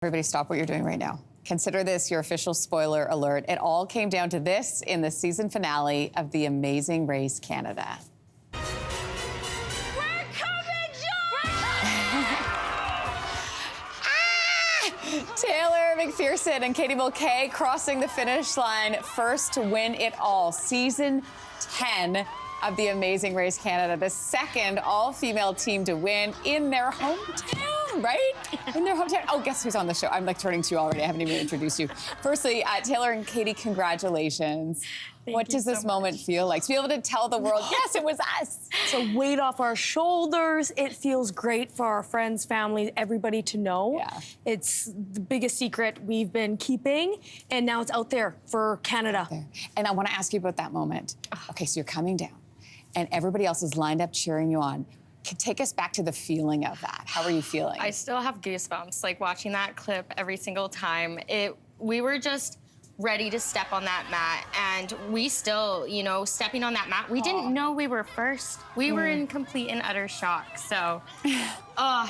Everybody stop what you're doing right now. Consider this your official spoiler alert. It all came down to this in the season finale of The Amazing Race Canada. We're coming, John! Taylor McPherson and Katie Mulcahy crossing the finish line first to win it all. Season 10 of The Amazing Race Canada, the second all-female team to win in their hometown, right? In their hometown. Oh, guess who's on the show? I'm like turning to you already. I haven't even introduced you. Firstly, Taylor and Katie, congratulations. What does this moment feel like? To be able to tell the world, yes, it was us. It's a weight off our shoulders. It feels great for our friends, family, everybody to know. Yeah. It's the biggest secret we've been keeping, and now it's out there for Canada. And I want to ask you about that moment. Okay, so you're coming down, and everybody else is lined up cheering you on. Take us back to the feeling of that. How are you feeling? I still have goosebumps, like watching that clip every single time. We were just ready to step on that mat, and we still, stepping on that mat, we didn't know we were first. We were in complete and utter shock. So,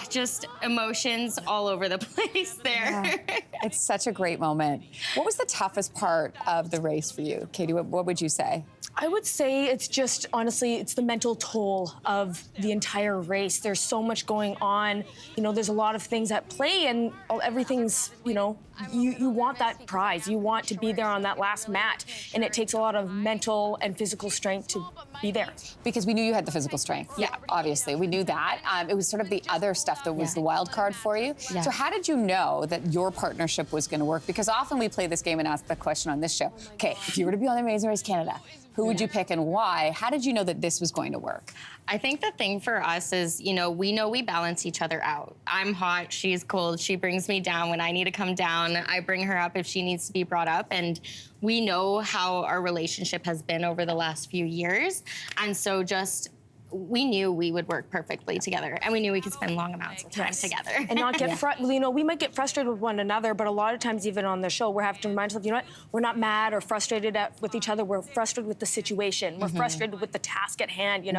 just emotions all over the place there. Yeah. It's such a great moment. What was the toughest part of the race for you, Katie? What would you say? I would say it's just, honestly, it's the mental toll of the entire race. There's so much going on. There's a lot of things at play, and everything's, you want that prize. You want to be there on that last mat, and it takes a lot of mental and physical strength to be there. Because we knew you had the physical strength. Yeah, obviously, we knew that. It was sort of the other stuff that was the wild card for you. Yeah. So how did you know that your partnership was going to work? Because often we play this game and ask the question on this show, okay, if you were to be on The Amazing Race Canada, who would you pick and why? How did you know that this was going to work? I think the thing for us is, we know we balance each other out. I'm hot, she's cold, she brings me down when I need to come down. I bring her up if she needs to be brought up. And we know how our relationship has been over the last few years. And so we knew we would work perfectly together, and we knew we could spend long amounts of time together. And not get we might get frustrated with one another, but a lot of times, even on the show, we have to remind ourselves, what? We're not mad or frustrated with each other. We're frustrated with the situation. We're frustrated with the task at hand,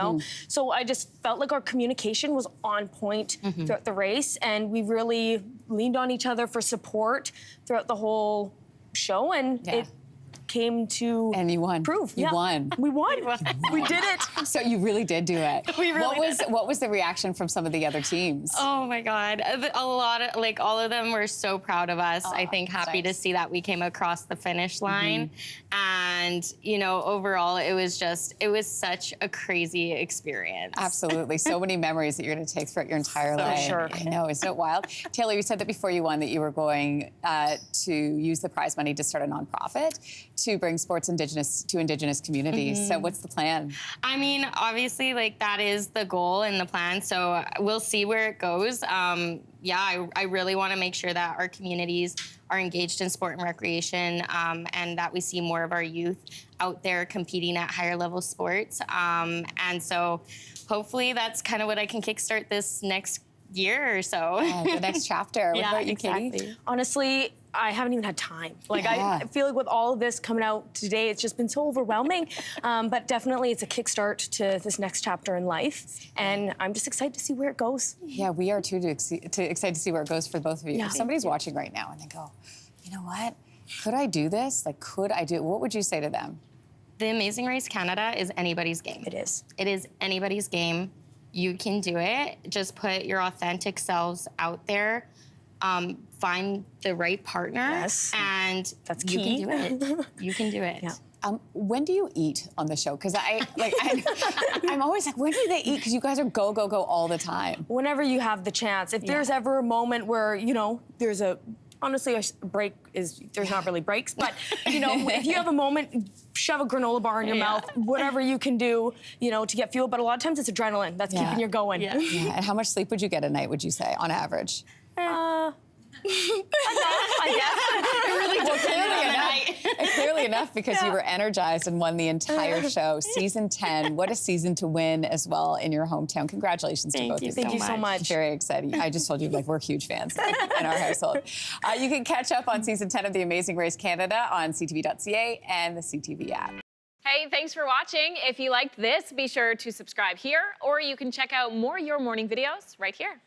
So I just felt like our communication was on point throughout the race, and we really leaned on each other for support throughout the whole show, and it came to and you won. Prove. You won. We won. We did it. So you really did do it. We really did. What was the reaction from some of the other teams? Oh my God. A lot of, all of them were so proud of us. I think happy to see that we came across the finish line. And, overall, it was such a crazy experience. Absolutely. So many memories that you're going to take throughout your entire life. Sure. I know. Isn't it wild? Taylor, you said that before you won that you were going to use the prize money to start a nonprofit to bring sports to Indigenous communities. So what's the plan? I mean, obviously, that is the goal and the plan. So we'll see where it goes. I really want to make sure that our communities are engaged in sport and recreation, and that we see more of our youth out there competing at higher level sports. And so hopefully that's kind of what I can kickstart this next year or so. The next chapter. What about you, Katie? Honestly, I haven't even had time. I feel like with all of this coming out today, it's just been so overwhelming. But definitely it's a kickstart to this next chapter in life. And I'm just excited to see where it goes. Yeah, we are too, excited to see where it goes for both of you. Yeah. If somebody's watching right now and they go, you know what? Could I do this? Could I do it? What would you say to them? The Amazing Race Canada is anybody's game. It is. It is anybody's game. You can do it. Just put your authentic selves out there. Find the right partner, and that's you key. can do it. You can do it. Yeah. When do you eat on the show? Because I'm always like, when do they eat? Because you guys are go, go, go all the time. Whenever you have the chance. If there's ever a moment where, there's honestly, a break there's not really breaks, but, if you have a moment, shove a granola bar in your mouth, whatever you can do, to get fuel. But a lot of times it's adrenaline that's keeping you going. Yeah. And how much sleep would you get a night, would you say, on average? I guess. It really Clearly enough, because you were energized and won the entire show. Season 10, what a season to win as well in your hometown. Congratulations to both of you. Thank you so much. Very exciting. I just told you, we're huge fans in our household. You can catch up on Season 10 of The Amazing Race Canada on CTV.ca and the CTV app. Hey, thanks for watching. If you liked this, be sure to subscribe here, or you can check out more Your Morning videos right here.